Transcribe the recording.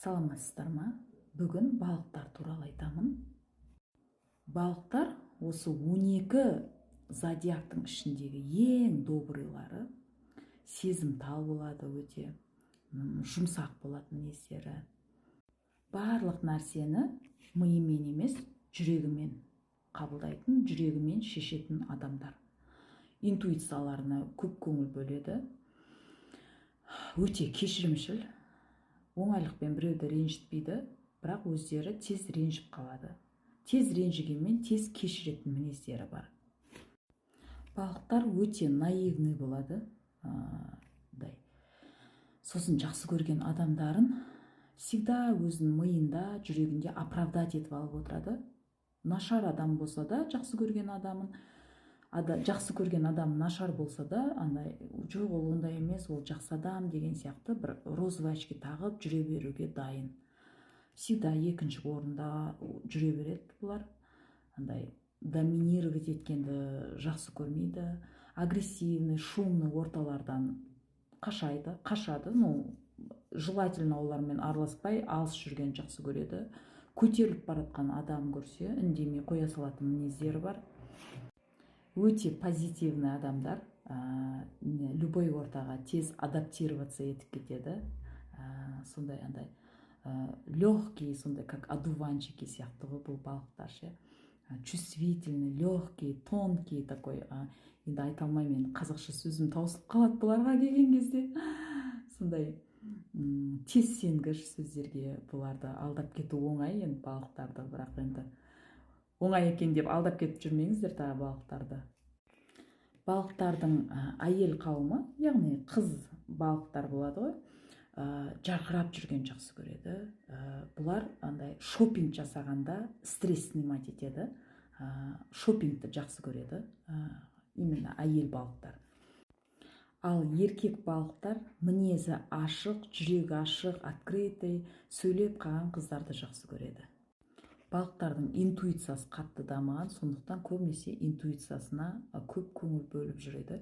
Саламатсыздар ма? Бүгін балықтар туралы айтамын. Балықтар осы 12 зодиактың ішіндегі ең добрыйлары, сезімтал болады өте, жұмсақ болады мінездері. Барлық нәрсені миымен емес, жүрегімен қабылдайтын, жүрегімен шешетін адамдар. Интуицияларына көп көңіл бөледі. Өте кешірімшіл, оңайлықпен біреуді ренжітпейді, бірақ өздері тез ренжіп қалады. Тез ренжігенмен тез кешіретін мінездері бар. Балықтар өте наивный болады. Сосын жақсы көрген адамдарын всегда өзінің миында, жүрегінде оправдать етіп алып отырады. Нашар адам болса да, жақсы көрген адам нашар болса да, жоқ ол ондай емес, ол жақсы адам деген сияқты бір розовый очки тағып жүре беруге дайын. Всегда екінші орында жүре береді бұлар. Доминировать еткенді жақсы көрмейді. Агрессивный, шумный орталардан қашады. Желательно олармен араласпай, алыс жүрген жақсы көреді. Көтеріліп баратқан адам көрсе, үндемей қоя салатын мінездері бар. Өте позитивный адамдар, любой ортаға тез адаптироваться етіп кетеді. Сондай легкий, сондай как одуванчики сияқты бұл балықтар ше. Чувствительный, легкий, тонкий такой. Енді айта алмаймын, қазақша сөзім таусылып қалады бұларға келген кезде. Сондай тез сенгіш сөздерге бұларды алдап кету оңай, енді балықтарды, бірақ енді оңай екен деп алдап кетіп жүрмеңіздер тағы балықтарды. Балықтардың әйел қауымы, яғни қыз балықтар болады ғой, жарқырап жүрген жақсы көреді. Бұлар шопинг жасағанда стресс снимать етеді. Шопингті жақсы көреді. Именно әйел балықтар. Ал еркек балықтар мінезі ашық, жүрегі ашық, открытый, сөйлеп қалған қыздарды жақсы көреді. Балықтардың интуициясы қатты дамыған, сондықтан көбінесе интуициясына көп көңіл бөліп жүреді.